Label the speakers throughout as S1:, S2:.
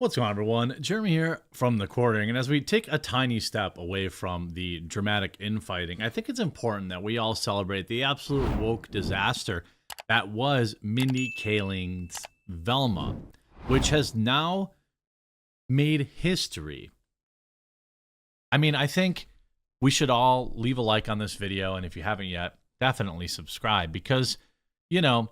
S1: What's going on, everyone? Jeremy here from the quartering, and as we take a tiny step away from the dramatic infighting, I think it's important that we all celebrate the absolute woke disaster that was Mindy Kaling's Velma, which has now made history. I mean, I think we should all leave a like on this video, and if you haven't yet, definitely subscribe because, you know,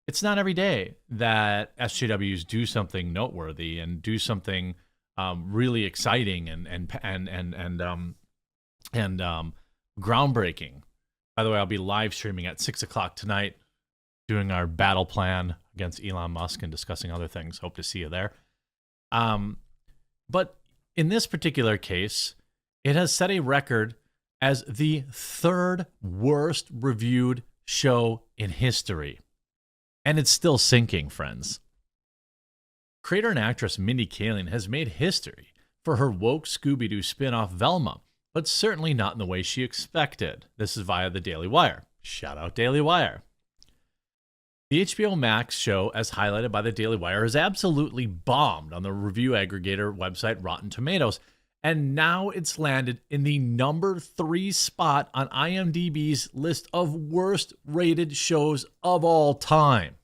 S1: it's not every day that SJWs do something noteworthy and do something really exciting and groundbreaking. By the way, I'll be live streaming at 6 o'clock tonight, doing our battle plan against Elon Musk and discussing other things. Hope to see you there. But in this particular case, it has set a record as the third worst reviewed show in history. And it's still sinking, friends. Creator and actress Mindy Kaling has made history for her woke Scooby-Doo spin-off Velma, but certainly not in the way she expected. This is via the Daily Wire. Shout out Daily Wire. The HBO Max show, as highlighted by the Daily Wire, has absolutely bombed on the review aggregator website Rotten Tomatoes, and now it's landed in the number 3 spot on IMDb's list of worst rated shows of all time.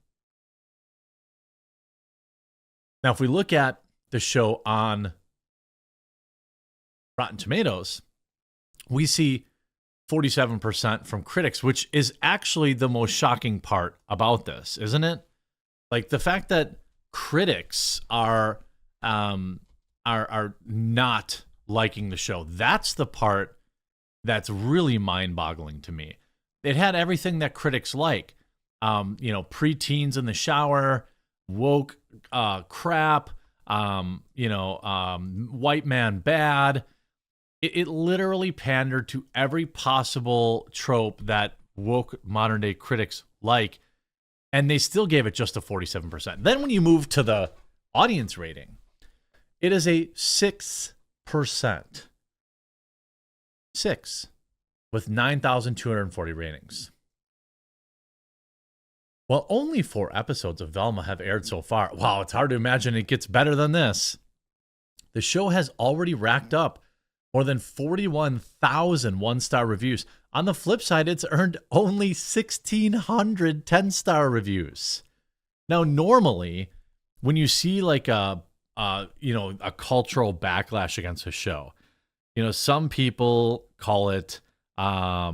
S1: Now, if we look at the show on Rotten Tomatoes, we see 47% from critics, which is actually the most shocking part about this, isn't it? Like the fact that critics are not liking the show. That's the part that's really mind-boggling to me. It had everything that critics like. Preteens in the shower, woke crap, white man bad. It literally pandered to every possible trope that woke modern day critics like, and they still gave it just a 47%. Then when you move to the audience rating, it is a 6%. 6 with 9,240 ratings. While only 4 episodes of Velma have aired so far, wow, it's hard to imagine it gets better than this. The show has already racked up more than 41,000 one-star reviews. On the flip side, it's earned only 1,600 10-star reviews. Now, normally, when you see like a cultural backlash against a show, some people call it, a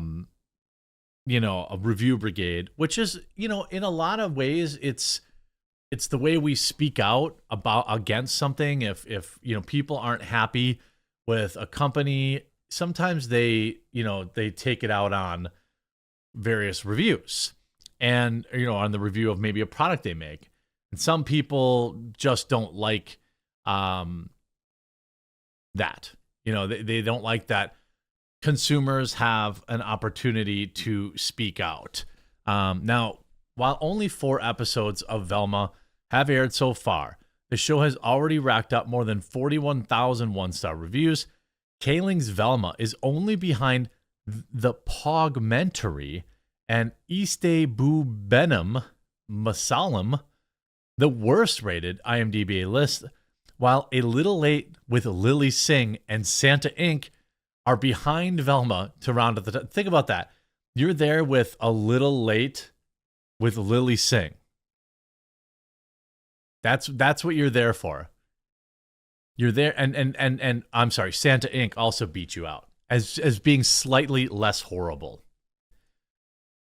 S1: review brigade, which is, in a lot of ways, it's the way we speak out against something. If people aren't happy with a company, sometimes they take it out on various reviews and, on the review of maybe a product they make. And some people just don't like that. They don't like that consumers have an opportunity to speak out. Now, while only 4 episodes of Velma have aired so far, the show has already racked up more than 41,000 one-star reviews. Kaling's Velma is only behind The Pogmentary and Iste Bu Benim Masalim, the worst-rated IMDb list, while A Little Late with Lily Singh and Santa Inc. are behind Velma to round out the top. Think about that. You're there with A Little Late with Lily Singh. That's what you're there for. You're there, and I'm sorry, Santa Inc. also beat you out as being slightly less horrible.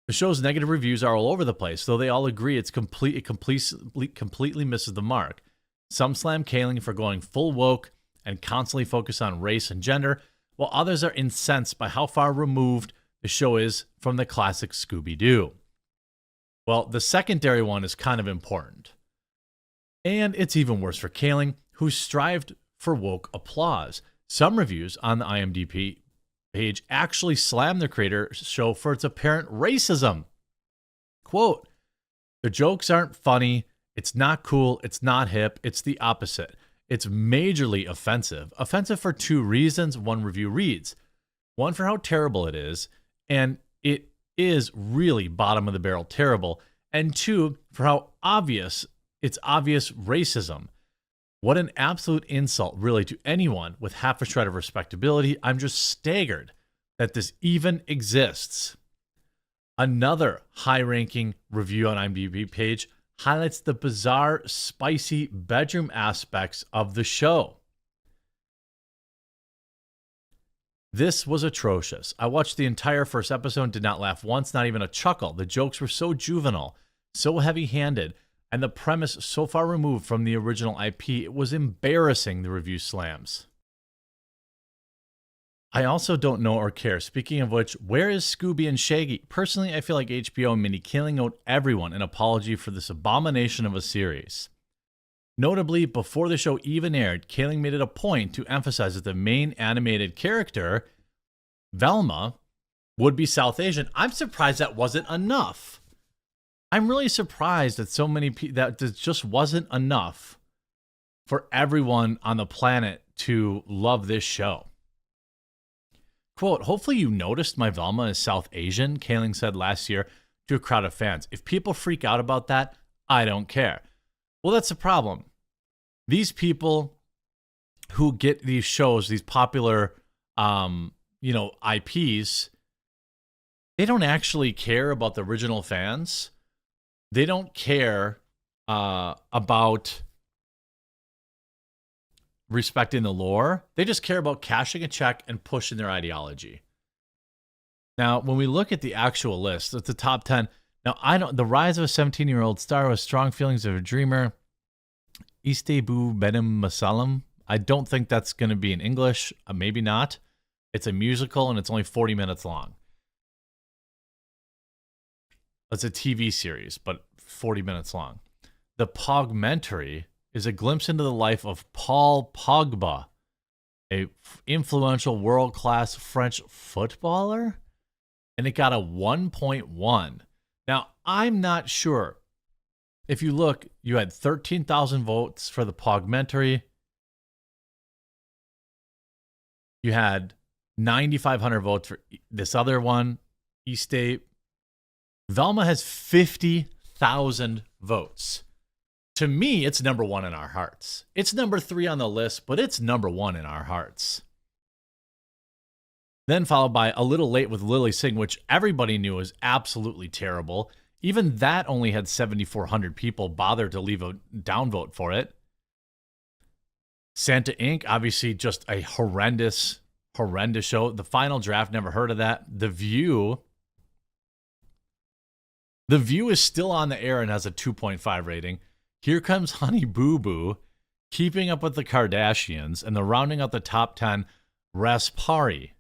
S1: The show's negative reviews are all over the place, though they all agree it completely misses the mark. Some slam Kaling for going full woke and constantly focus on race and gender, while others are incensed by how far removed the show is from the classic Scooby-Doo. Well, the secondary one is kind of important. And it's even worse for Kaling, who strived for woke applause. Some reviews on the IMDb page actually slam the creator's show for its apparent racism. Quote, "The jokes aren't funny, it's not cool, it's not hip, it's the opposite. It's majorly offensive. Offensive for 2 reasons," one review reads. One, for how terrible it is, and it is really bottom of the barrel terrible. And 2, for how obvious racism. What an absolute insult, really, to anyone with half a shred of respectability. I'm just staggered that this even exists. Another high-ranking review on IMDb page highlights the bizarre, spicy bedroom aspects of the show. This was atrocious. I watched the entire first episode and did not laugh once, not even a chuckle. The jokes were so juvenile, so heavy-handed, and the premise so far removed from the original IP, it was embarrassing, the review slams. I also don't know or care. Speaking of which, where is Scooby and Shaggy? Personally, I feel like HBO and Mindy Kaling owed everyone an apology for this abomination of a series. Notably, before the show even aired, Kaling made it a point to emphasize that the main animated character, Velma, would be South Asian. I'm surprised that wasn't enough. I'm really surprised that so many people, that this just wasn't enough for everyone on the planet to love this show. Quote, hopefully you noticed my Velma is South Asian, Kaling said last year to a crowd of fans. If people freak out about that, I don't care. Well, that's the problem. These people who get these shows, these popular, IPs, they don't actually care about the original fans. They don't care about respecting the lore. They just care about cashing a check and pushing their ideology. Now, when we look at the actual list, it's the top 10. Now, the rise of a 17-year-old star with strong feelings of a dreamer. Istebu Benim Masalam. I don't think that's going to be in English. Maybe not. It's a musical and it's only 40 minutes long. It's a TV series, but 40 minutes long. The Pogmentary is a glimpse into the life of Paul Pogba, a influential world-class French footballer, and it got a 1.1. Now, I'm not sure. If you look, you had 13,000 votes for the Pogmentary. You had 9,500 votes for this other one, East. Velma has 50,000 votes. To me, it's number one in our hearts. It's number 3 on the list, but it's number 1 in our hearts. Then followed by A Little Late with Lily Singh, which everybody knew was absolutely terrible. Even that only had 7,400 people bother to leave a downvote for it. Santa Inc., obviously just a horrendous show. The Final Draft, never heard of that. The View is still on the air and has a 2.5 rating. Here Comes Honey Boo Boo, Keeping Up with the Kardashians, and the rounding out the top 10, Raspari.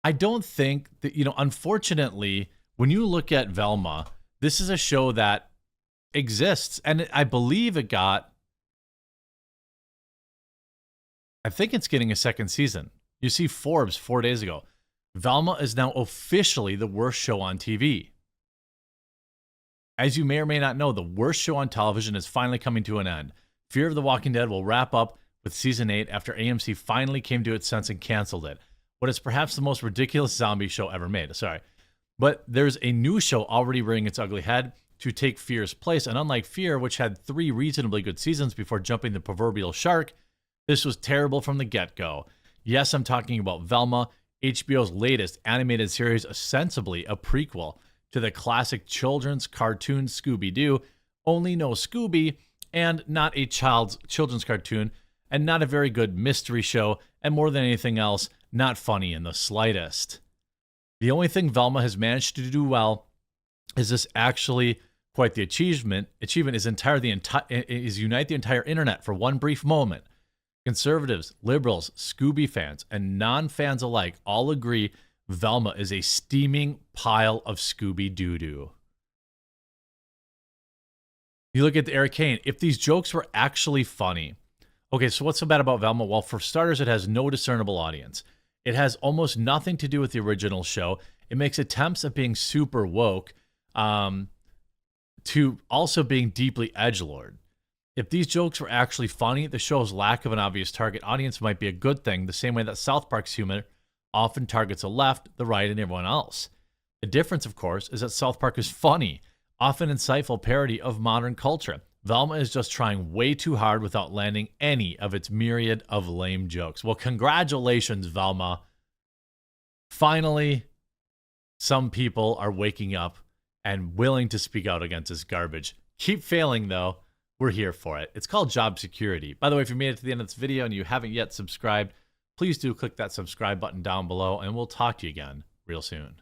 S1: I don't think that, unfortunately, when you look at Velma, this is a show that exists. And I believe I think it's getting a second season. You see Forbes 4 days ago. Velma is now officially the worst show on TV. As you may or may not know, the worst show on television is finally coming to an end. Fear of the Walking Dead will wrap up with season 8 after AMC finally came to its sense and canceled it. What is perhaps the most ridiculous zombie show ever made. Sorry. But there's a new show already rearing its ugly head to take Fear's place. And unlike Fear, which had 3 reasonably good seasons before jumping the proverbial shark, this was terrible from the get-go. Yes, I'm talking about Velma, HBO's latest animated series, ostensibly a prequel to the classic children's cartoon Scooby-Doo, only no Scooby, and not a children's cartoon, and not a very good mystery show, and more than anything else, not funny in the slightest. The only thing Velma has managed to do well is this actually quite the achievement. Achievement is unite the entire internet for one brief moment. Conservatives, liberals, Scooby fans, and non-fans alike all agree Velma is a steaming pile of Scooby-Doo-Doo. You look at the Eric Kane. If these jokes were actually funny. Okay, so what's so bad about Velma? Well, for starters, it has no discernible audience. It has almost nothing to do with the original show. It makes attempts at being super woke to also being deeply edgelord. If these jokes were actually funny, the show's lack of an obvious target audience might be a good thing, the same way that South Park's humor often targets the left, the right, and everyone else. The difference, of course, is that South Park is funny, often insightful parody of modern culture. Velma is just trying way too hard without landing any of its myriad of lame jokes. Well, congratulations, Velma. Finally, some people are waking up and willing to speak out against this garbage. Keep failing, though. We're here for it. It's called job security. By the way, if you made it to the end of this video and you haven't yet subscribed, please do click that subscribe button down below, and we'll talk to you again real soon.